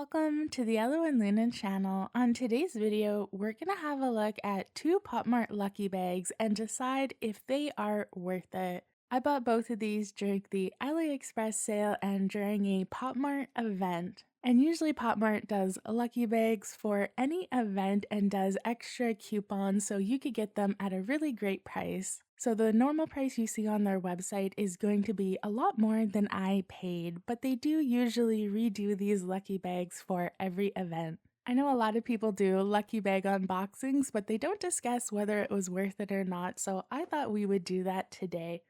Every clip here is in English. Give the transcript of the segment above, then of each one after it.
Welcome to the Yellow and Luna channel. On today's video, we're going to have a look at two Popmart lucky bags and decide if they are worth it. I bought both of these during the AliExpress sale and during a Popmart event. And usually Popmart does lucky bags for any event and does extra coupons so you could get them at a really great price. So the normal price you see on their website is going to be a lot more than I paid, but they do usually redo these lucky bags for every event. I know a lot of people do lucky bag unboxings, but they don't discuss whether it was worth it or not, so I thought we would do that today.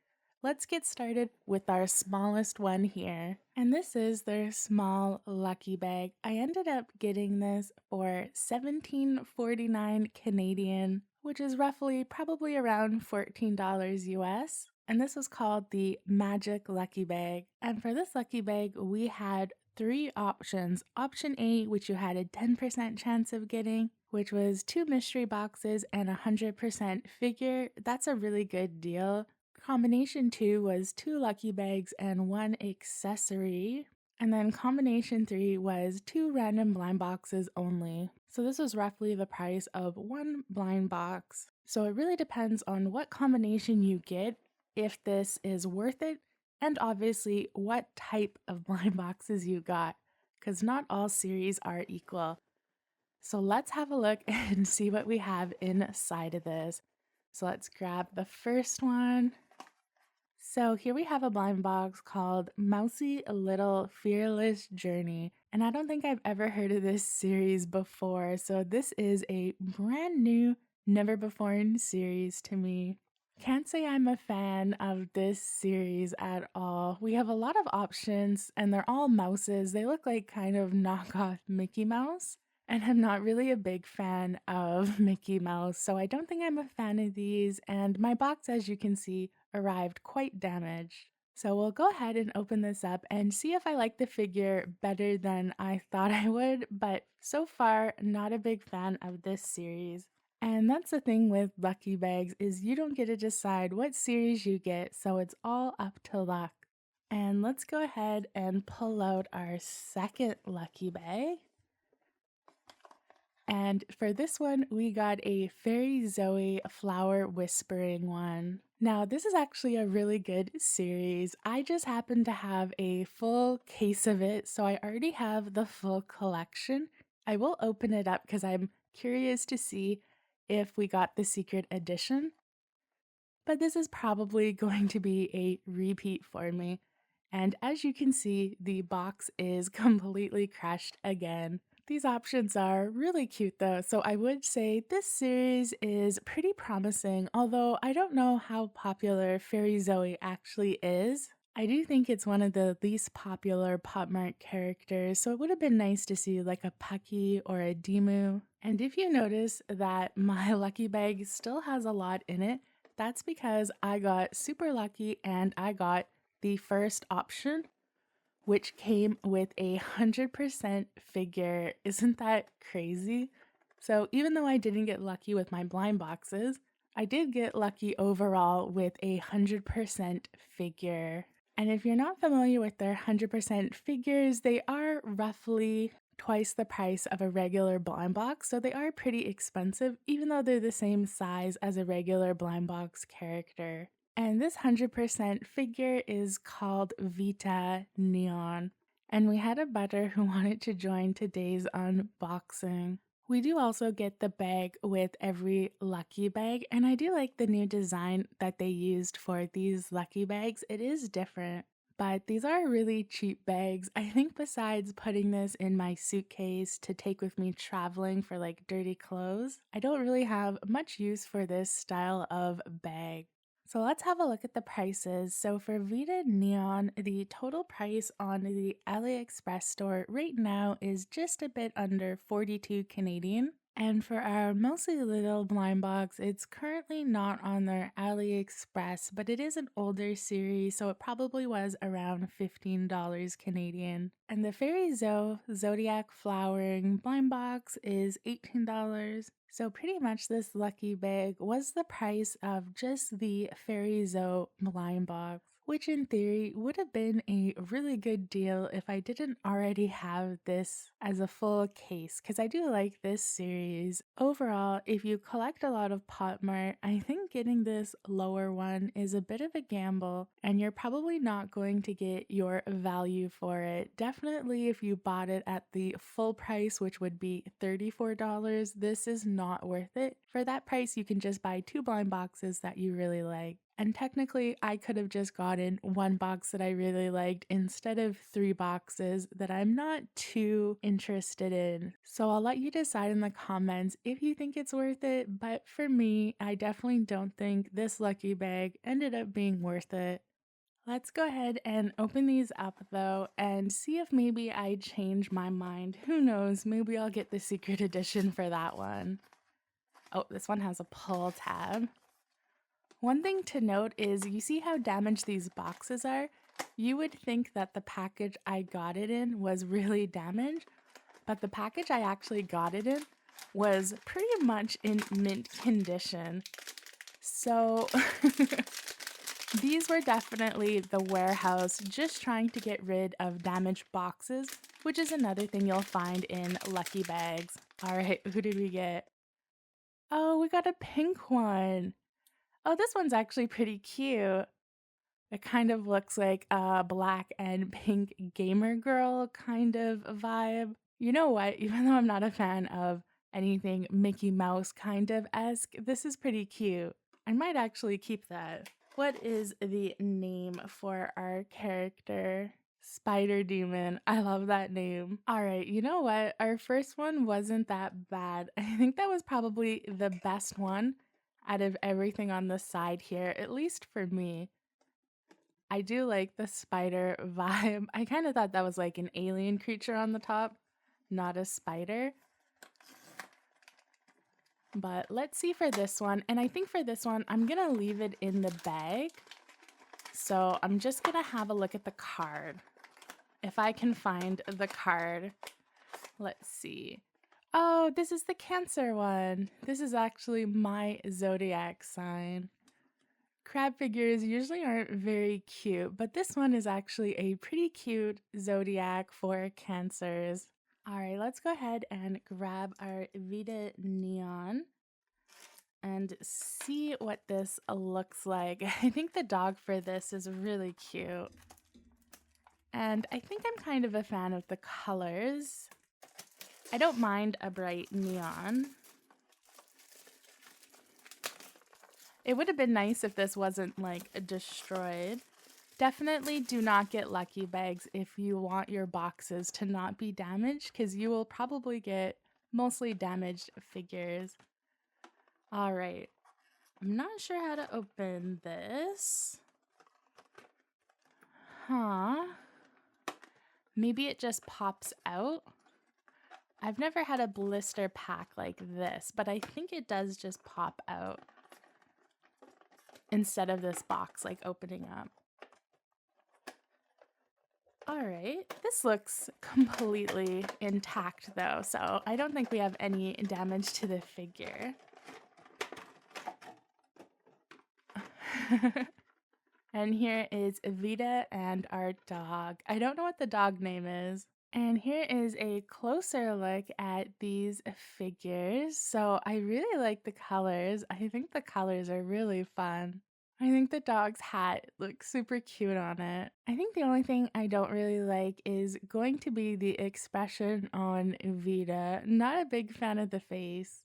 Let's get started with our smallest one here. And this is their small lucky bag. I ended up getting this for $17.49 Canadian, which is roughly probably around $14 US. And this was called the Magic Lucky Bag. And for this lucky bag, we had three options. Option A, which you had a 10% chance of getting, which was 2 mystery boxes and 100% figure. That's a really good deal. Combination 2 was 2 lucky bags and 1 accessory. And then combination 3 was 2 random blind boxes only. So this was roughly the price of 1 blind box. So it really depends on what combination you get, if this is worth it, and obviously what type of blind boxes you got, because not all series are equal. So let's have a look and see what we have inside of this. So let's grab the first one. So here we have a blind box called Mousy Little Fearless Journey, and I don't think I've ever heard of this series before, so this is a brand new, never before series to me. Can't say I'm a fan of this series at all. We have a lot of options, and they're all mouses. They look like kind of knockoff Mickey Mouse. And I'm not really a big fan of Mickey Mouse, so I don't think I'm a fan of these, and my box, as you can see, arrived quite damaged. So we'll go ahead and open this up and see if I like the figure better than I thought I would, but so far, not a big fan of this series. And that's the thing with lucky bags, is you don't get to decide what series you get, so it's all up to luck. And let's go ahead and pull out our second lucky bag. And for this one, we got a Fairy Zoe Flower Whispering one. Now, this is actually a really good series. I just happen to have a full case of it, so I already have the full collection. I will open it up because I'm curious to see if we got the secret edition. But this is probably going to be a repeat for me. And as you can see, the box is completely crushed again. These options are really cute though, so I would say this series is pretty promising, although I don't know how popular Fairy Zoe actually is. I do think it's one of the least popular Popmart characters, so it would have been nice to see like a Pucky or a dimoo. And if you notice that my lucky bag still has a lot in it, that's because I got super lucky and I got the first option, which came with a 100% figure. Isn't that crazy? So even though I didn't get lucky with my blind boxes, I did get lucky overall with a 100% figure. And if you're not familiar with their 100% figures, they are roughly twice the price of a regular blind box, so they are pretty expensive, even though they're the same size as a regular blind box character. And this 100% figure is called Vita Neon. And we had a butter who wanted to join today's unboxing. We do also get the bag with every lucky bag, and I do like the new design that they used for these lucky bags. It is different, but these are really cheap bags. I think besides putting this in my suitcase to take with me traveling for like dirty clothes, I don't really have much use for this style of bag. So let's have a look at the prices. So for Vita Neon, the total price on the AliExpress store right now is just a bit under 42 Canadian. And for our mostly little blind box, it's currently not on their AliExpress, but it is an older series, so it probably was around $15 Canadian. And the Fairy Zoe Zodiac Flowering blind box is $18. So pretty much this lucky bag was the price of just the Fairy Zoe blind box. which in theory would have been a really good deal if I didn't already have this as a full case, because I do like this series. Overall, if you collect a lot of Popmart, I think getting this lower one is a bit of a gamble, and you're probably not going to get your value for it. Definitely if you bought it at the full price, which would be $34, this is not worth it. For that price, you can just buy 2 blind boxes that you really like. And technically, I could have just gotten 1 box that I really liked instead of 3 boxes that I'm not too interested in. So I'll let you decide in the comments if you think it's worth it, but for me, I definitely don't think this lucky bag ended up being worth it. Let's go ahead and open these up though and see if maybe I change my mind. Who knows, maybe I'll get the secret edition for that one. Oh, this one has a pull tab. One thing to note is you see how damaged these boxes are? You would think that the package I got it in was really damaged, but the package I actually got it in was pretty much in mint condition. So these were definitely the warehouse just trying to get rid of damaged boxes, which is another thing you'll find in lucky bags. All right, who did we get? Oh, we got a pink one. Oh, this one's actually pretty cute. It kind of looks like a black and pink gamer girl kind of vibe. You know what? Even though I'm not a fan of anything Mickey Mouse kind of esque, this is pretty cute. I might actually keep that. What is the name for our character? Spider Demon. I love that name. All right, you know what? Our first one wasn't that bad. I think that was probably the best one out of everything on the side here, at least for me. I do like the spider vibe. I kind of thought that was like an alien creature on the top, not a spider. But let's see for this one. And I think for this one, I'm going to leave it in the bag. So I'm just going to have a look at the card. If I can find the card. Let's see. Oh, this is the Cancer one. This is actually my zodiac sign. Crab figures usually aren't very cute, but this one is actually a pretty cute zodiac for Cancers. All right, let's go ahead and grab our Vita Neon and see what this looks like. I think the dog for this is really cute. And I think I'm kind of a fan of the colors. I don't mind a bright neon. It would have been nice if this wasn't like destroyed. Definitely do not get lucky bags if you want your boxes to not be damaged, because you will probably get mostly damaged figures. All right, I'm not sure how to open this. Maybe it just pops out. I've never had a blister pack like this, but I think it does just pop out instead of this box like opening up. All right, this looks completely intact though, so I don't think we have any damage to the figure. And here is Evita and our dog. I don't know what the dog name is. And here is a closer look at these figures. So I really like the colors. I think the colors are really fun. I think the dog's hat looks super cute on it. I think the only thing I don't really like is going to be the expression on Evita. Not a big fan of the face.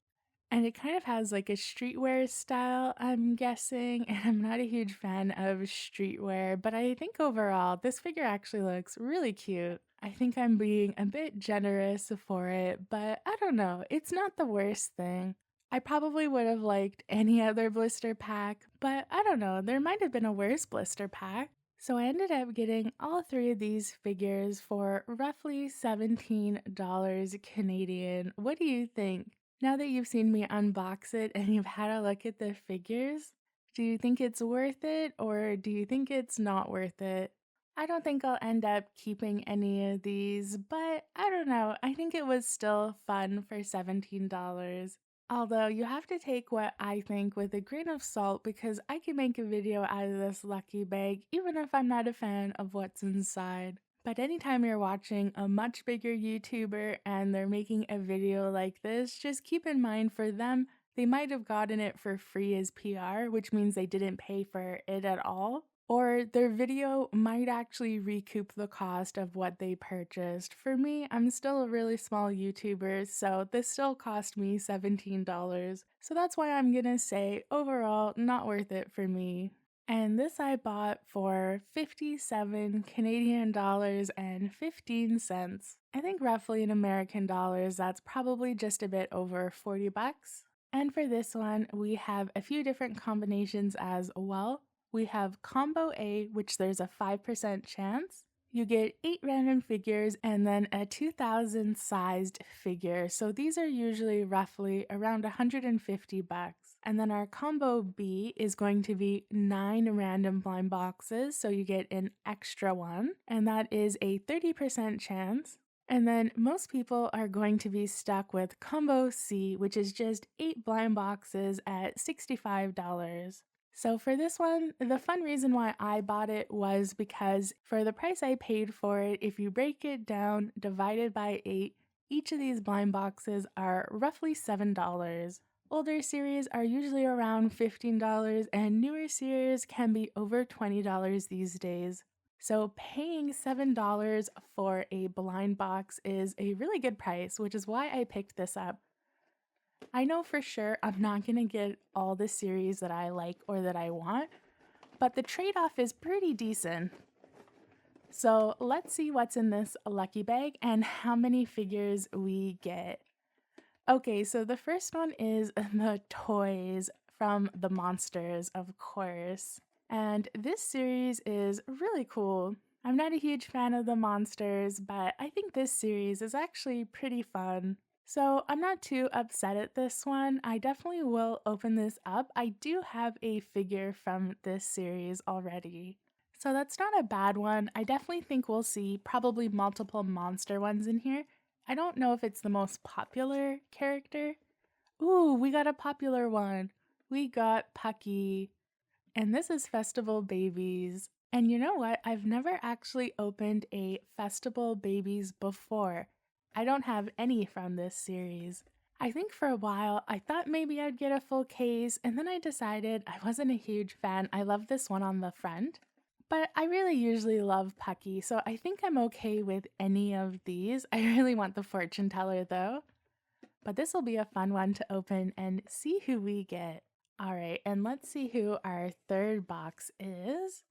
And it kind of has like a streetwear style, I'm guessing, and I'm not a huge fan of streetwear, but I think overall this figure actually looks really cute. I think I'm being a bit generous for it, but I don't know, it's not the worst thing. I probably would have liked any other blister pack, but I don't know, there might have been a worse blister pack. So I ended up getting all 3 of these figures for roughly $17 Canadian. What do you think? Now that you've seen me unbox it and you've had a look at the figures, do you think it's worth it or do you think it's not worth it? I don't think I'll end up keeping any of these, but I don't know. I think it was still fun for $17. Although you have to take what I think with a grain of salt because I can make a video out of this lucky bag even if I'm not a fan of what's inside. But anytime you're watching a much bigger YouTuber and they're making a video like this, just keep in mind for them, they might have gotten it for free as PR, which means they didn't pay for it at all. Or their video might actually recoup the cost of what they purchased. For me, I'm still a really small YouTuber, so this still cost me $17. So that's why I'm gonna say overall, not worth it for me. And this I bought for 57 Canadian dollars and 15 cents. I think roughly in American dollars, that's probably just a bit over 40 bucks. And for this one, we have a few different combinations as well. We have Combo A, which there's a 5% chance. You get 8 random figures and then a 2000 sized figure. So these are usually roughly around 150 bucks. And then our Combo B is going to be 9 random blind boxes. So you get an extra one, and that is a 30% chance. And then most people are going to be stuck with Combo C, which is just 8 blind boxes at $65. So for this one, the fun reason why I bought it was because for the price I paid for it, if you break it down, divided by 8, each of these blind boxes are roughly $7. Older series are usually around $15 and newer series can be over $20 these days. So paying $7 for a blind box is a really good price, which is why I picked this up. I know for sure I'm not going to get all the series that I like or that I want, but the trade-off is pretty decent. So let's see what's in this lucky bag and how many figures we get. Okay, so the first one is the toys from the monsters, of course. And this series is really cool. I'm not a huge fan of the monsters, but I think this series is actually pretty fun. So I'm not too upset at this one. I definitely will open this up. I do have a figure from this series already. So that's not a bad one. I definitely think we'll see probably multiple monster ones in here. I don't know if it's the most popular character. Ooh, we got a popular one. We got Pucky. And this is Festival Babies. And you know what? I've never actually opened a Festival Babies before. I don't have any from this series. I think for a while I thought maybe I'd get a full case, and then I decided I wasn't a huge fan. I love this one on the front, but I really usually love Pucky, so I think I'm okay with any of these. I really want the fortune teller though. But this will be a fun one to open and see who we get. Alright, and let's see who our third box is.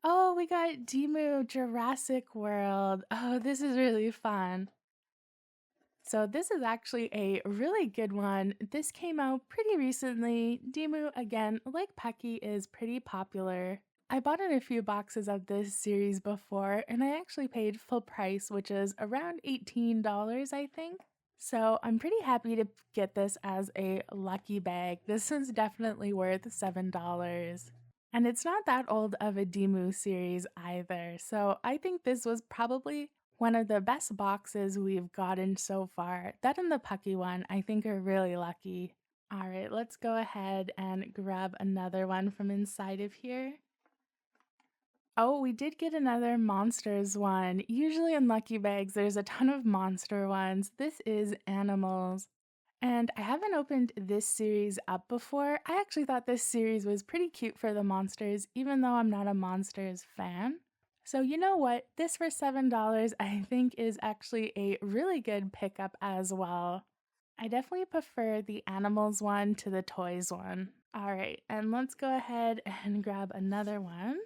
Oh, we got Dimoo Jurassic World. Oh, this is really fun. So this is actually a really good one. This came out pretty recently. Dimoo, again, like Pucky, is pretty popular. I bought in a few boxes of this series before, and I actually paid full price, which is around $18, I think. So I'm pretty happy to get this as a lucky bag. This is definitely worth $7. And it's not that old of a Dimoo series either, so I think this was probably one of the best boxes we've gotten so far. That and the Pucky one I think are really lucky. Alright, let's go ahead and grab another one from inside of here. Oh, we did get another monsters one. Usually in lucky bags there's a ton of monster ones. This is animals. And I haven't opened this series up before. I actually thought this series was pretty cute for the monsters, even though I'm not a monsters fan. So you know what? This for $7 I think is actually a really good pickup as well. I definitely prefer the animals one to the toys one. Alright, and let's go ahead and grab another one.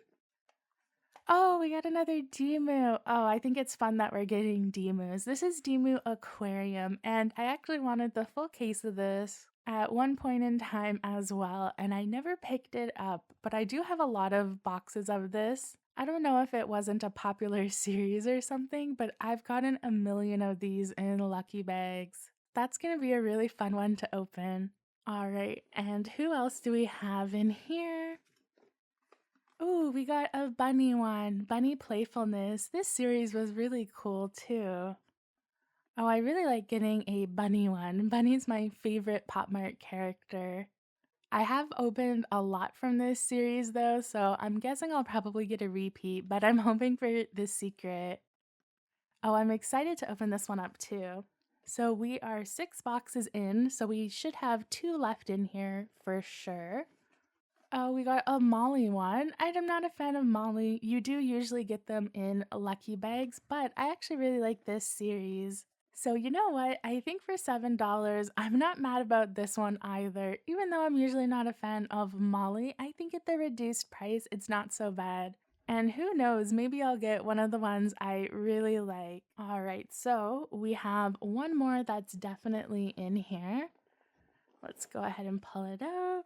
Oh, we got another Dimoo. Oh, I think it's fun that we're getting Dimoos. This is Dimoo Aquarium, and I actually wanted the full case of this at one point in time as well, and I never picked it up, but I do have a lot of boxes of this. I don't know if it wasn't a popular series or something, but I've gotten a million of these in lucky bags. That's gonna be a really fun one to open. Alright, and who else do we have in here? Ooh, we got a bunny one. Bunny Playfulness. This series was really cool too. Oh, I really like getting a bunny one. Bunny's my favorite Popmart character. I have opened a lot from this series though, so I'm guessing I'll probably get a repeat, but I'm hoping for the secret. Oh, I'm excited to open this one up too. So we are 6 boxes in, so we should have 2 left in here for sure. Oh, we got a Molly one. I'm not a fan of Molly. You do usually get them in lucky bags, but I actually really like this series. So you know what? I think for $7, I'm not mad about this one either. Even though I'm usually not a fan of Molly, I think at the reduced price, it's not so bad. And who knows, maybe I'll get one of the ones I really like. All right, so we have one more that's definitely in here. Let's go ahead and pull it out.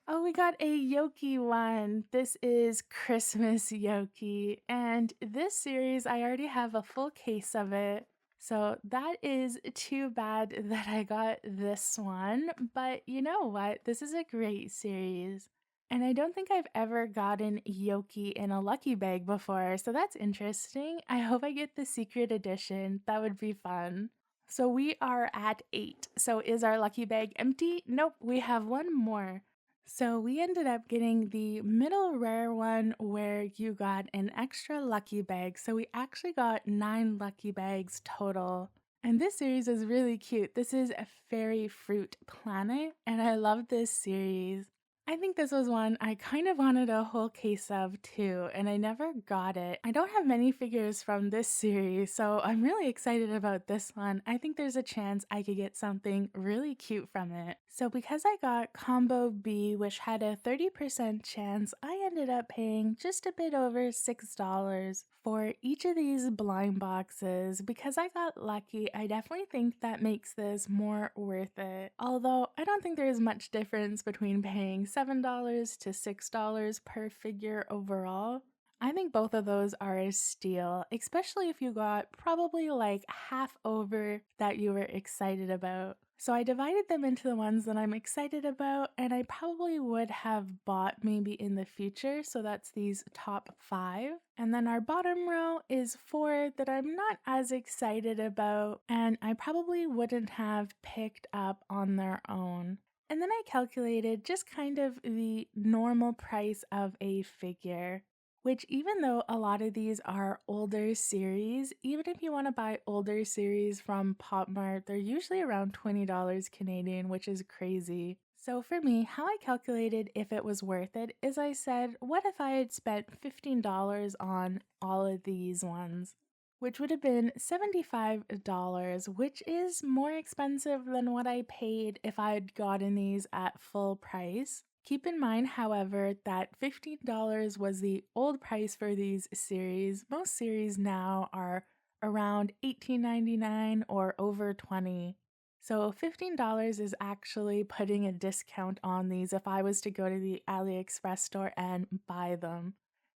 Oh, we got a Yoki one. This is Christmas Yoki. And this series, I already have a full case of it. So that is too bad that I got this one. But you know what? This is a great series. And I don't think I've ever gotten Yoki in a lucky bag before. So that's interesting. I hope I get the secret edition. That would be fun. So we are at 8. So is our lucky bag empty? Nope, we have one more. So we ended up getting the middle rare one where you got an extra lucky bag. So we actually got 9 lucky bags total. And this series is really cute. This is a Fairy Fruit Planet, and I love this series. I think this was one I kind of wanted a whole case of too, and I never got it. I don't have many figures from this series, so I'm really excited about this one. I think there's a chance I could get something really cute from it. So because I got Combo B, which had a 30% chance, I ended up paying just a bit over $6 for each of these blind boxes. Because I got lucky, I definitely think that makes this more worth it. Although I don't think there's much difference between paying $7 to $6 per figure overall. I think both of those are a steal, especially if you got probably like half over that you were excited about. So I divided them into the ones that I'm excited about, and I probably would have bought maybe in the future. So that's these top 5. And then our bottom row is 4 that I'm not as excited about, and I probably wouldn't have picked up on their own. And then I calculated just kind of the normal price of a figure. Which, even though a lot of these are older series, even if you want to buy older series from Popmart, they're usually around $20 Canadian, which is crazy. So for me, how I calculated if it was worth it is I said, what if I had spent $15 on all of these ones? Which would have been $75, which is more expensive than what I paid if I had gotten these at full price. Keep in mind, however, that $15 was the old price for these series. Most series now are around $18.99 or over $20. So $15 is actually putting a discount on these if I was to go to the AliExpress store and buy them.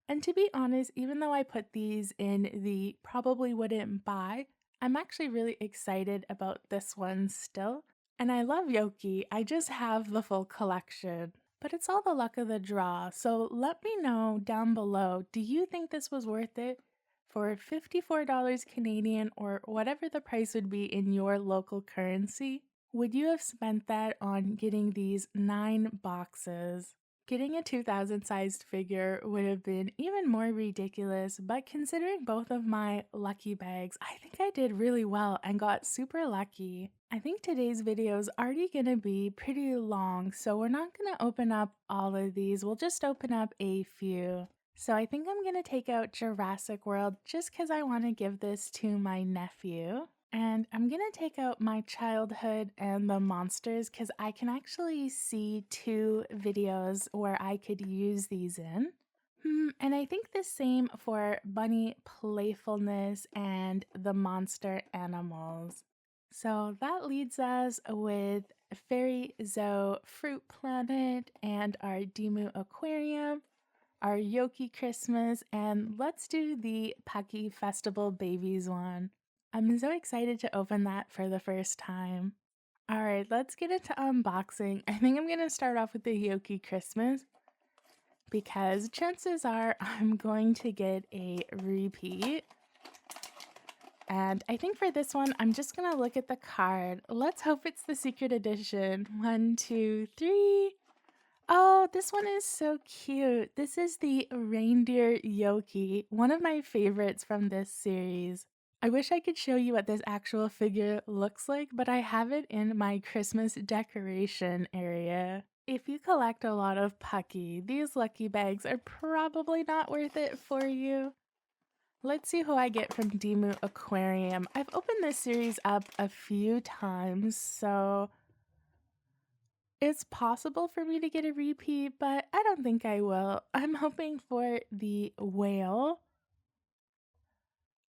And to be honest, even though I put these in the probably wouldn't buy, I'm actually really excited about this one still. And I love Yoki, I just have the full collection. But it's all the luck of the draw, so let me know down below, do you think this was worth it? For $54 Canadian or whatever the price would be in your local currency, would you have spent that on getting these 9 boxes? Getting a 2000 sized figure would have been even more ridiculous, but considering both of my lucky bags, I think I did really well and got super lucky. I think today's video is already going to be pretty long, so we're not going to open up all of these, we'll just open up a few. So I think I'm going to take out Jurassic World just because I want to give this to my nephew. And I'm gonna take out my childhood and the monsters because I can actually see 2 videos where I could use these in. And I think the same for bunny playfulness and the monster animals. So that leads us with Fairy Zoo Fruit Planet and our Dimoo Aquarium, our Yoki Christmas, and let's do the Pucky Festival Babies one. I'm so excited to open that for the first time. Alright, let's get into unboxing. I think I'm going to start off with the Yoki Christmas because chances are I'm going to get a repeat. And I think for this one, I'm just gonna look at the card. Let's hope it's the secret edition. 1, 2, 3. Oh, this one is so cute. This is the reindeer Yoki, one of my favorites from this series. I wish I could show you what this actual figure looks like, but I have it in my Christmas decoration area. If you collect a lot of Pucky, these lucky bags are probably not worth it for you. Let's see who I get from Dimoo Aquarium. I've opened this series up a few times, so it's possible for me to get a repeat, but I don't think I will. I'm hoping for the whale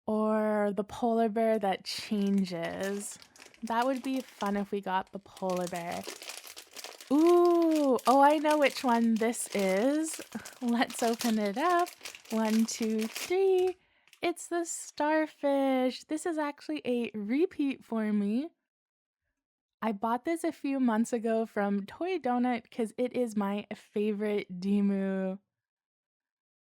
or the polar bear that changes. That would be fun if we got the polar bear. Ooh, oh, I know which one this is. Let's open it up. 1, 2, 3. It's the starfish. This is actually a repeat for me. I bought this a few months ago from Toy Donut because it is my favorite Dimoo.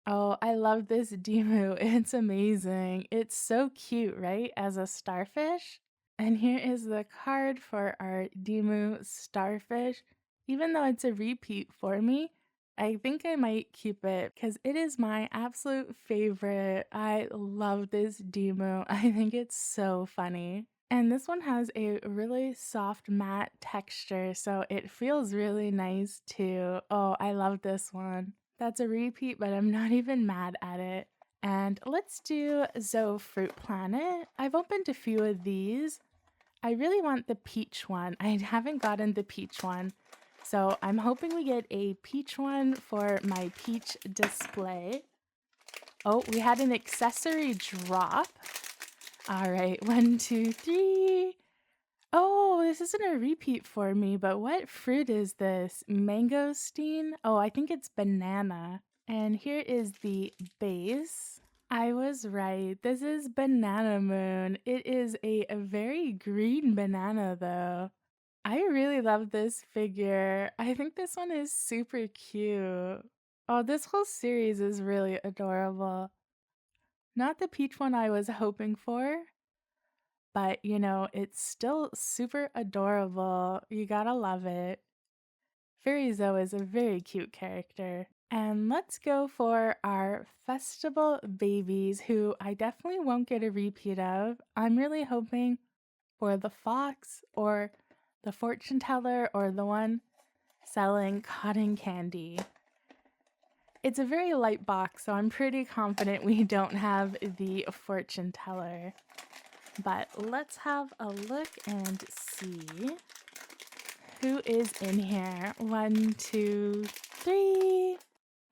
Oh, I love this Dimoo. It's amazing. It's so cute, right? As a starfish. And here is the card for our Dimoo starfish. Even though it's a repeat for me, I think I might keep it because it is my absolute favorite. I love this Dimoo. I think it's so funny. And this one has a really soft matte texture, so it feels really nice too. Oh, I love this one. That's a repeat, but I'm not even mad at it. And let's do Zoe Fruit Planet. I've opened a few of these. I really want the peach one. I haven't gotten the peach one. So I'm hoping we get a peach one for my peach display. Oh, we had an accessory drop. All right, 1, 2, 3. Oh, this isn't a repeat for me, but what fruit is this? Mangosteen? Oh, I think it's banana. And here is the base. I was right. This is Banana Moon. It is a very green banana, though. I really love this figure. I think this one is super cute. Oh, this whole series is really adorable. Not the peach one I was hoping for, but you know, it's still super adorable. You gotta love it. Fairy Zoe is a very cute character. And let's go for our festival babies, who I definitely won't get a repeat of. I'm really hoping for the fox or the fortune teller or the one selling cotton candy. It's a very light box, so I'm pretty confident we don't have the fortune teller. But let's have a look and see who is in here. 1, 2, 3.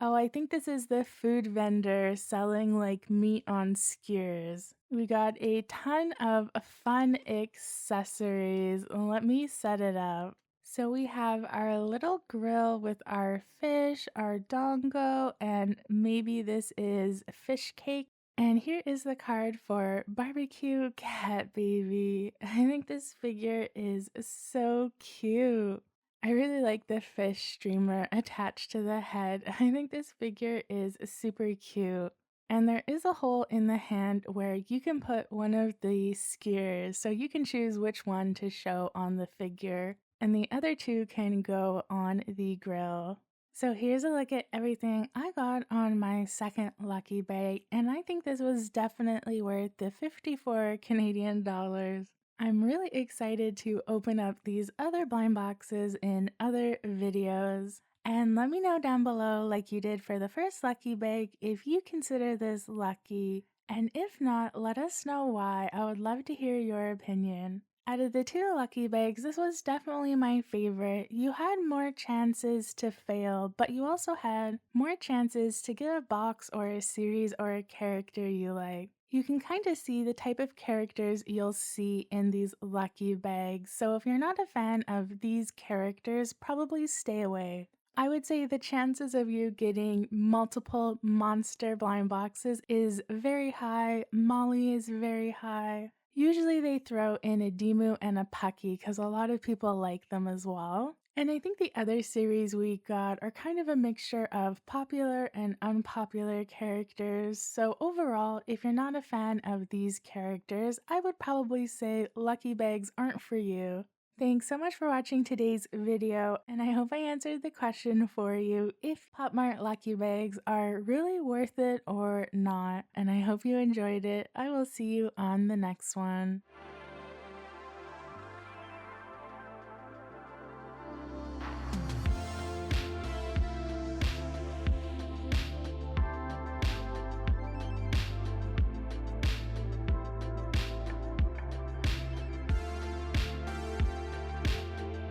Oh, I think this is the food vendor selling like meat on skewers. We got a ton of fun accessories. Let me set it up. So we have our little grill with our fish, our dongo, and maybe this is fish cake. And here is the card for Barbecue Cat Baby. I think this figure is so cute. I really like the fish streamer attached to the head. I think this figure is super cute. And there is a hole in the hand where you can put one of the skewers, so you can choose which one to show on the figure, and the other two can go on the grill. So here's a look at everything I got on my second lucky bag, and I think this was definitely worth the 54 Canadian dollars. I'm really excited to open up these other blind boxes in other videos. And let me know down below, like you did for the first lucky bag, if you consider this lucky. And if not, let us know why. I would love to hear your opinion. Out of the two lucky bags, this was definitely my favorite. You had more chances to fail, but you also had more chances to get a box or a series or a character you like. You can kind of see the type of characters you'll see in these lucky bags, so if you're not a fan of these characters, probably stay away. I would say the chances of you getting multiple monster blind boxes is very high. Molly is very high. Usually they throw in a Dimoo and a Pucky because a lot of people like them as well. And I think the other series we got are kind of a mixture of popular and unpopular characters. So, overall, if you're not a fan of these characters, I would probably say Lucky Bags aren't for you. Thanks so much for watching today's video, and I hope I answered the question for you if Pop Mart Lucky Bags are really worth it or not. And I hope you enjoyed it. I will see you on the next one.